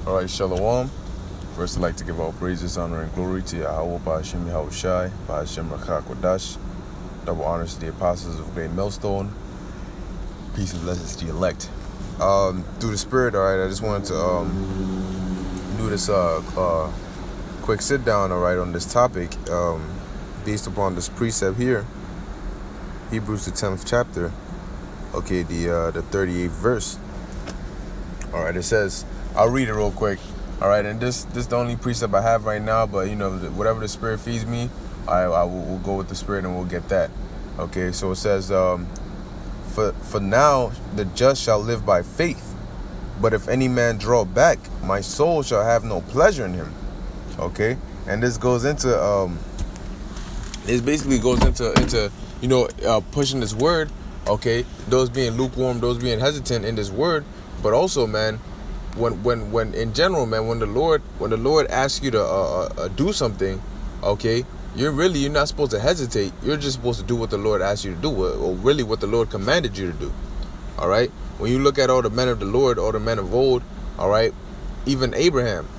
Alright, Shalom. First, I'd like to give all praises, honor, and glory to Yahweh, Ba'ashem Yahushai, Ba'ashem Rakha Kodash. Double honors to the apostles of Great Millstone. Peace and blessings to the elect. Through the Spirit, alright, I just wanted to do this quick sit down, alright, on this topic, based upon this precept here. Hebrews the 10th chapter, okay, the 38th verse. Alright, it says, I'll read it real quick. Alright, and this is the only precept I have right now, but whatever the Spirit feeds me, I will go with the Spirit and we'll get that. Okay, so it says, for now the just shall live by faith, but if any man draw back, my soul shall have no pleasure in him. Okay, and this goes into it basically goes into pushing this word. Okay, those being lukewarm, those being hesitant in this word, but also, man, when in general, man, when the Lord asks you to do something, okay, you're not supposed to hesitate. You're just supposed to do what the Lord asks you to do, or really what the Lord commanded you to do. All right. When you look at all the men of the Lord, all the men of old, all right, even Abraham,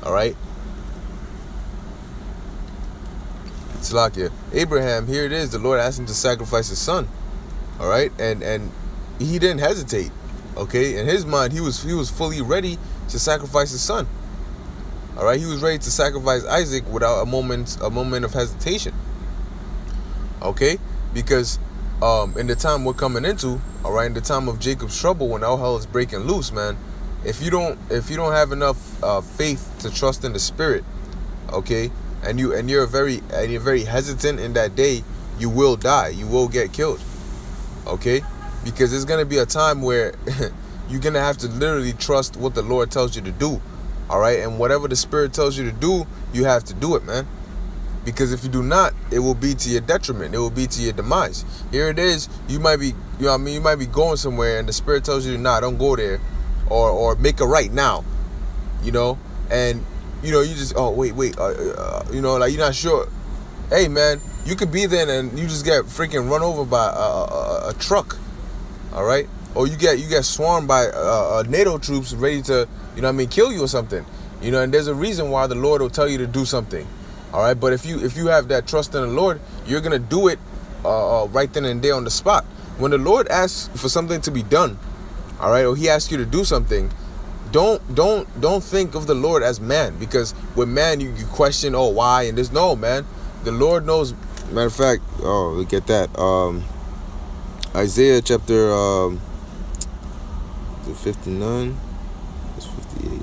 all right. Salakia. Abraham, here it is. The Lord asked him to sacrifice his son. All right, and he didn't hesitate. Okay, in his mind, he was fully ready to sacrifice his son. All right, he was ready to sacrifice Isaac without a moment of hesitation. Okay, because in the time we're coming into, all right, in the time of Jacob's trouble, when all hell is breaking loose, man, if you don't have enough faith to trust in the Spirit, okay, and you're very hesitant in that day, you will die. You will get killed. Okay, because there's gonna be a time where you're gonna have to literally trust what the Lord tells you to do. All right, and whatever the Spirit tells you to do, you have to do it, man. Because if you do not, it will be to your detriment. It will be to your demise. Here it is. You might be, you might be going somewhere, and the Spirit tells you, nah, don't go there, or make a right now, and you just, oh wait, like you're not sure. Hey, man, you could be there and you just get freaking run over by a truck, all right? Or you get swarmed by NATO troops ready to, kill you or something, and there's a reason why the Lord will tell you to do something, all right? But if you have that trust in the Lord, you're gonna do it right then and there on the spot. When the Lord asks for something to be done, all right, or He asks you to do something, don't think of the Lord as man, because with man you question, oh, why, and there's no, man. The Lord knows. Matter of fact, we get that. Isaiah chapter 59. It's 58.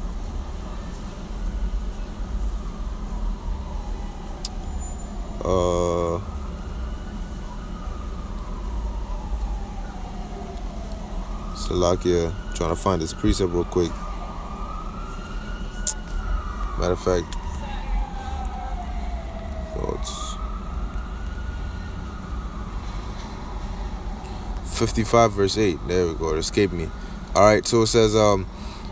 Salakia, trying to find this precept real quick. Matter of fact, it's 55 verse 8. There we go. It escaped me. Alright, so it says,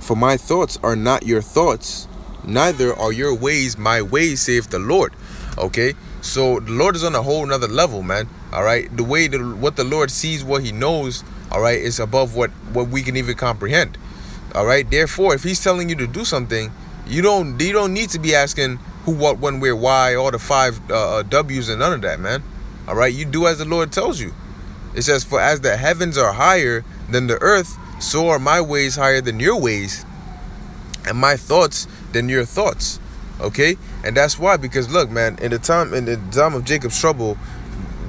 for my thoughts are not your thoughts, neither are your ways my ways, saith the Lord. Okay, so the Lord is on a whole nother level, man. Alright, the way what the Lord sees, what He knows, alright, is above what we can even comprehend. Alright, therefore, if He's telling you to do something, you don't need to be asking who, what, when, where, why, all the 5 W's and none of that, man. All right, you do as the Lord tells you. It says, for as the heavens are higher than the earth, so are my ways higher than your ways, and my thoughts than your thoughts. Okay, and that's why, because look, man, in the time of Jacob's trouble,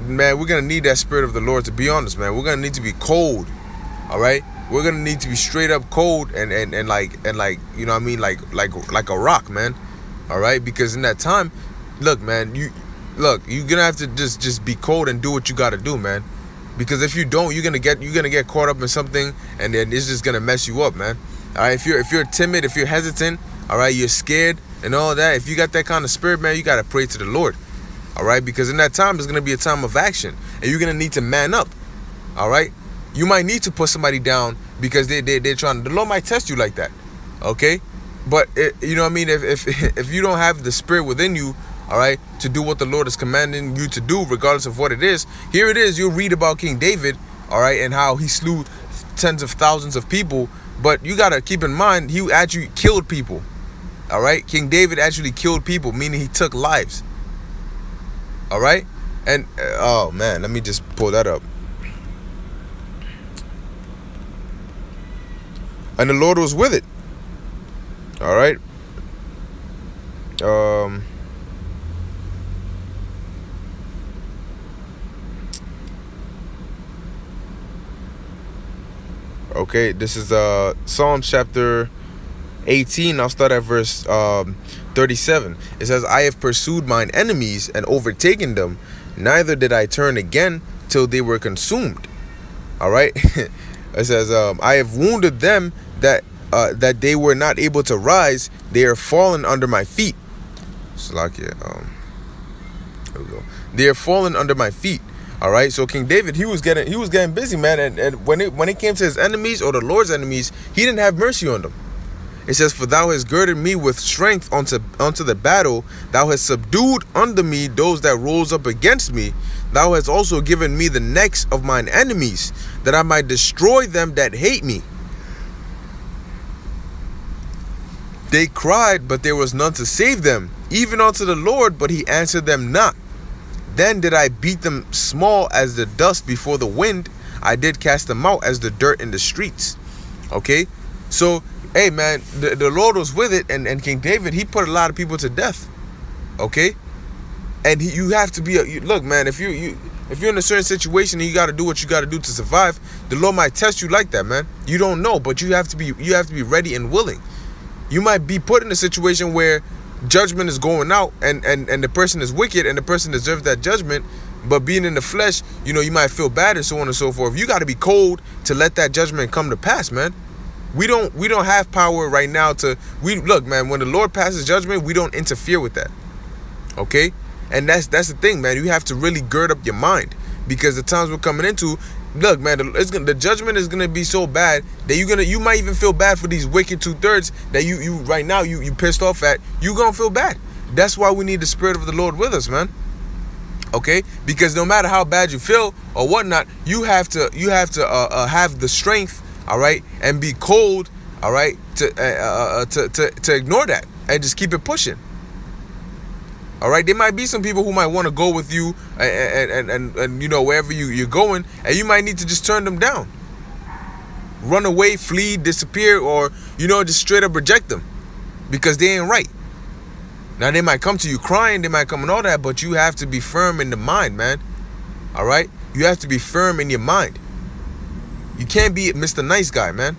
man, we're gonna need that Spirit of the Lord to be honest, man. We're gonna need to be cold. All right, we're gonna need to be straight up cold and like like a rock, man. All right, because in that time, look, man, you're gonna have to just be cold and do what you gotta do, man. Because if you don't, you're gonna get caught up in something, and then it's just gonna mess you up, man. All right, if you're timid, if you're hesitant, all right, you're scared and all that. If you got that kind of spirit, man, you gotta pray to the Lord. All right, because in that time, it's gonna be a time of action, and you're gonna need to man up. All right, you might need to put somebody down because they're trying. The Lord might test you like that. Okay. But if you don't have the Spirit within you, all right, to do what the Lord is commanding you to do, regardless of what it is. Here it is. You'll read about King David, all right, and how he slew tens of thousands of people But you got to keep in mind, he actually killed people. All right? King David actually killed people, meaning he took lives. All right? And, oh man, let me just pull that up. And the Lord was with it. All right? Okay, this is Psalms chapter 18. I'll start at verse 37. It says, I have pursued mine enemies and overtaken them, neither did I turn again till they were consumed. All right. It says, I have wounded them that they were not able to rise. They are fallen under my feet. Here we go. They are fallen under my feet. All right. So King David, he was getting busy, man. And when it came to his enemies or the Lord's enemies, he didn't have mercy on them. It says, for thou hast girded me with strength unto the battle. Thou hast subdued under me those that rose up against me. Thou hast also given me the necks of mine enemies, that I might destroy them that hate me. They cried, but there was none to save them, even unto the Lord, but he answered them not. Then did I beat them small as the dust before the wind. I did cast them out as the dirt in the streets. Okay, so hey man, the Lord was with it, and King David, he put a lot of people to death. Okay, and you have to be look, man. If you're in a certain situation and you got to do what you got to do to survive, the Lord might test you like that, man. You don't know, but you have to be ready and willing. You might be put in a situation where judgment is going out, and the person is wicked, and the person deserves that judgment. But being in the flesh, you might feel bad and so on and so forth. You got to be cold to let that judgment come to pass, man. We don't have power right now look, man. When the Lord passes judgment, we don't interfere with that. Okay, and that's the thing, man. You have to really gird up your mind, because the times we're coming into, look, man, the judgment is gonna be so bad that you might even feel bad for these wicked 2/3 that you right now you pissed off at. You gonna feel bad. That's why we need the Spirit of the Lord with us, man. Okay, because no matter how bad you feel or whatnot, you have to have the strength, all right, and be cold, all right, to ignore that and just keep it pushing. All right, there might be some people who might want to go with you and wherever you're going, and you might need to just turn them down, run away, flee, disappear, or just straight up reject them because they ain't right. Now they might come to you crying, they might come and all that, but you have to be firm in the mind, man. All right, you have to be firm in your mind. You can't be Mr. Nice Guy, man.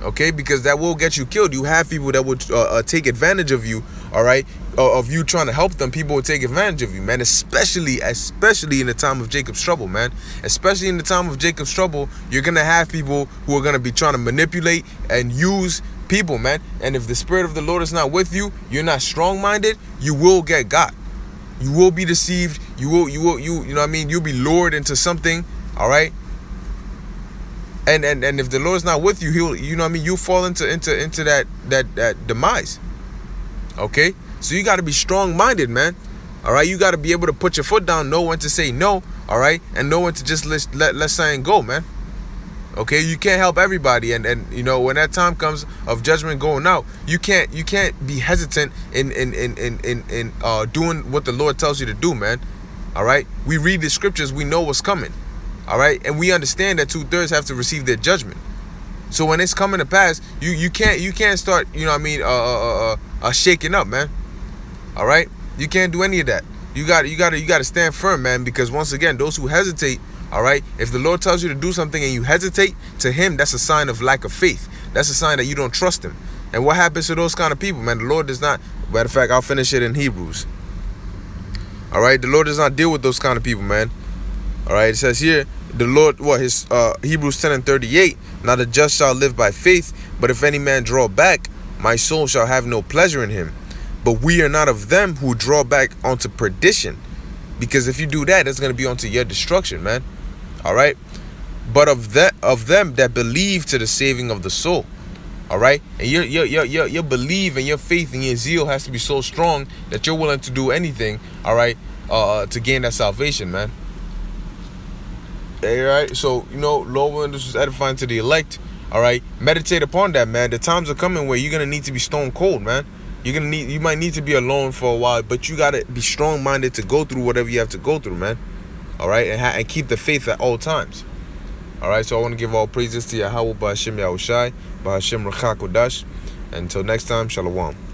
Okay, because that will get you killed. You have people that would take advantage of you, all right, of you trying to help them. People will take advantage of you, man, especially in the time of Jacob's trouble, man. Especially in the time of Jacob's trouble, you're going to have people who are going to be trying to manipulate and use people, man. And if the Spirit of the Lord is not with you, you're not strong-minded, you will get got. You will be deceived. You'll be lured into something, all right? And if the Lord's not with you, you'll fall into that demise. Okay? So you got to be strong-minded, man. All right? You got to be able to put your foot down, know when to say no, all right? And know when to just let something go, man. Okay? You can't help everybody, and when that time comes of judgment going out, you can't be hesitant in doing what the Lord tells you to do, man. All right? We read the scriptures, we know what's coming. All right, and we understand that 2/3 have to receive their judgment. So when it's coming to pass, you can't start shaking up, man. All right, you can't do any of that. You got to stand firm, man. Because once again, those who hesitate, all right, if the Lord tells you to do something and you hesitate, to Him, that's a sign of lack of faith. That's a sign that you don't trust Him. And what happens to those kind of people, man? The Lord does not. Matter of fact, I'll finish it in Hebrews. All right, the Lord does not deal with those kind of people, man. All right, it says here, the Lord, Hebrews 10:38, now the just shall live by faith, but if any man draw back, my soul shall have no pleasure in him. But we are not of them who draw back onto perdition, because if you do that, that's going to be onto your destruction, man. All right, but of them that believe to the saving of the soul. All right, and your belief and your faith and your zeal has to be so strong that you're willing to do anything, all right, to gain that salvation, man. All right, so Lord willing, this was edifying to the elect. All right, meditate upon that, man. The times are coming where you're gonna need to be stone cold, man. You might need to be alone for a while, but you gotta be strong-minded to go through whatever you have to go through, man. All right, and keep the faith at all times. All right, so I want to give all praises to Yahweh Ba'Hashem Yahushai, Ba'Hashem Rachak Kodash. Until next time, Shalom.